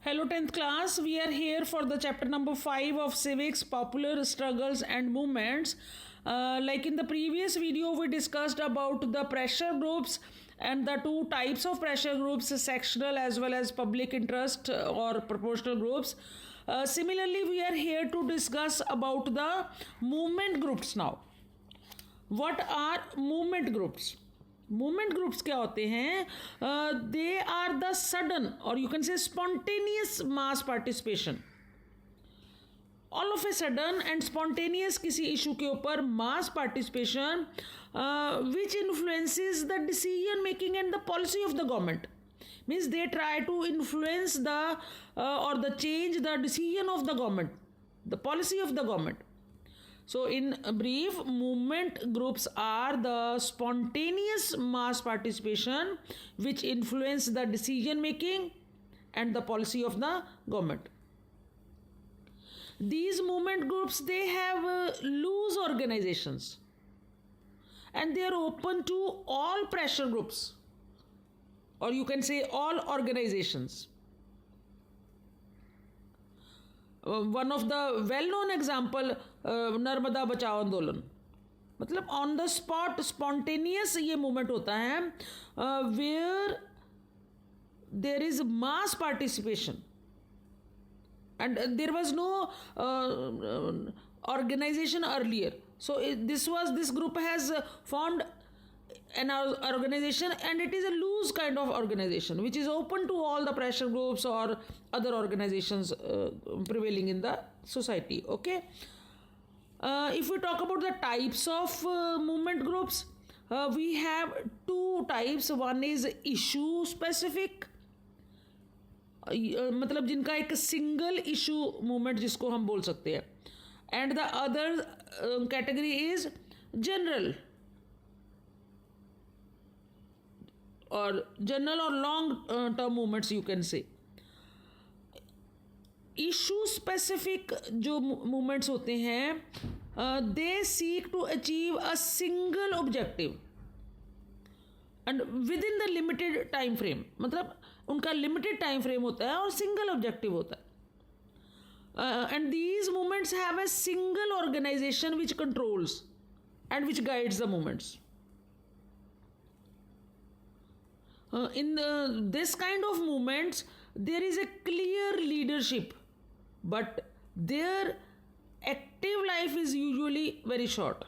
Hello 10th class, we are here for the chapter number 5 of civics, popular struggles and movements. Like in the previous video we discussed about the pressure groups and the two types of pressure groups, sectional as well as public interest or proportional groups. Similarly, we are here to discuss about the movement groups now. What are movement groups? Movement groups क्या होते हैं? They are the sudden or you can say spontaneous mass participation. All of a sudden and spontaneous किसी issue के ऊपर mass participation which influences the decision making and the policy of the government. Means they try to influence the or the change the decision of the government, the policy of the government. So in brief, movement groups are the spontaneous mass participation which influence the decision making and the policy of the government. These movement groups, they have loose organizations and they are open to all pressure groups, or you can say all organizations. One of the well known example Narmada बचाओ आंदोलन. मतलब on the spot spontaneous ये movement होता है where there is mass participation and there was no organisation earlier. So this group has formed an organization and it is a loose kind of organization which is open to all the pressure groups or other organizations prevailing in the society. Okay, if we talk about the types of movement groups, we have two types. One is issue specific, मतलब जिनका एक single issue movement जिसको हम बोल सकते हैं, and the other category is general और general और long term movements you can say. Issue specific जो मूवमेंट्स होते हैं they seek to achieve a single objective and within the limited time frame. मतलब उनका लिमिटेड टाइम फ्रेम होता है और सिंगल ऑब्जेक्टिव होता है. And these movements have a single organisation which controls and which guides the movements. In this kind of movements there is a clear leadership but their active life is usually very short.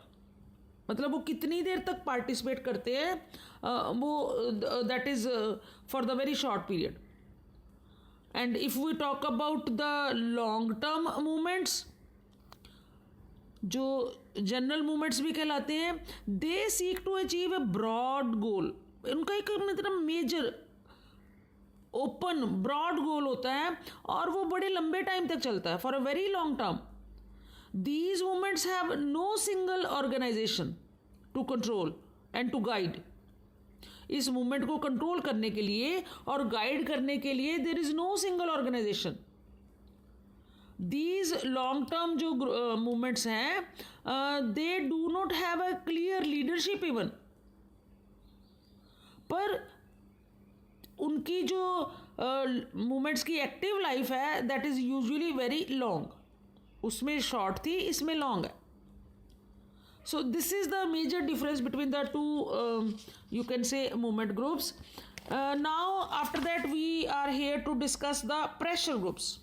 मतलब वो कितनी देर तक participate करते हैं वो that is for the very short period. And if we talk about the long term movements, जो general movements भी कहलाते हैं, they seek to achieve a broad goal. उनका एक मतलब मेजर ओपन ब्रॉड गोल होता है और वो बड़े लंबे टाइम तक चलता है, for a very long term. These movements have no single organisation to control and to guide. इस मूवमेंट को कंट्रोल करने के लिए और गाइड करने के लिए there is no single organisation. These long term जो मूवमेंट्स हैं they do not have a clear leadership even. पर उनकी जो मूवमेंट्स की एक्टिव लाइफ है that is usually very long. उसमें शॉर्ट थी, इसमें लॉन्ग है. सो this is the major difference between the two you can say movement groups. Now after that we are here to discuss the pressure groups.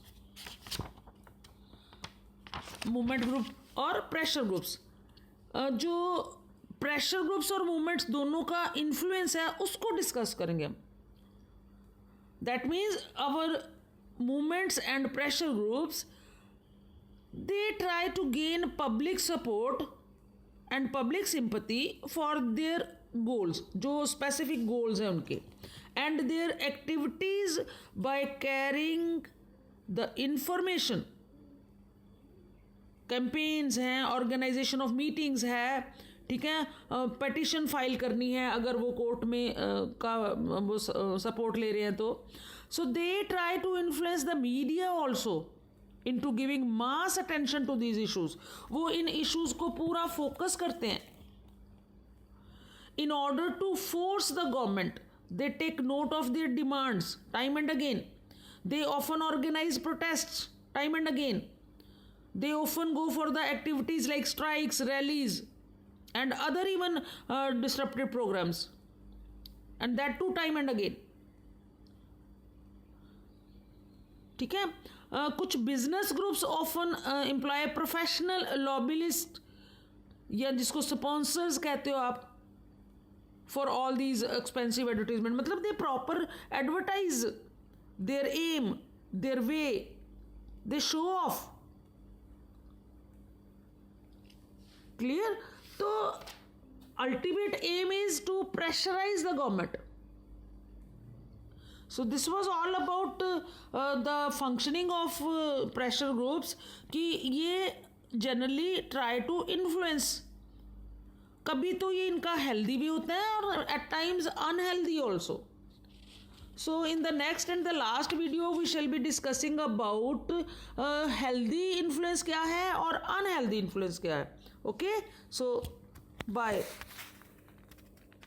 Movement group और pressure groups, जो pressure groups और movements दोनों का influence है उसको discuss करेंगे हम. That means our movements and pressure groups they try to gain public support and public sympathy for their goals, जो स्पेसिफिक गोल्स हैं उनके, and their activities by carrying the information. Campaigns हैं, organisation of meetings है, ठीक है, petition file करनी है अगर वो कोर्ट में का वो सपोर्ट ले रहे हैं तो. So they try to influence the media also in to giving mass attention to these issues. वो इन इशूज़ को पूरा फोकस करते हैं. In order to force the government they take note of their demands time and again. They often organize protests time and again. They often go for the activities like strikes, rallies, and other even disruptive programs, and that too time and again. ठीक है. कुछ business groups often employ professional lobbyist, या जिसको sponsors कहते हो आप, for all these expensive advertisement. मतलब they proper advertise their aim, their way, they show off. Clear. तो ultimate aim is to pressurise the government. So this was all about the functioning of pressure groups, कि ये generally try to influence. कभी तो ये इनका healthy भी होता है और at times unhealthy also. So in the next and the last video we shall be discussing about healthy influence क्या है और unhealthy influence क्या है. Okay, so bye.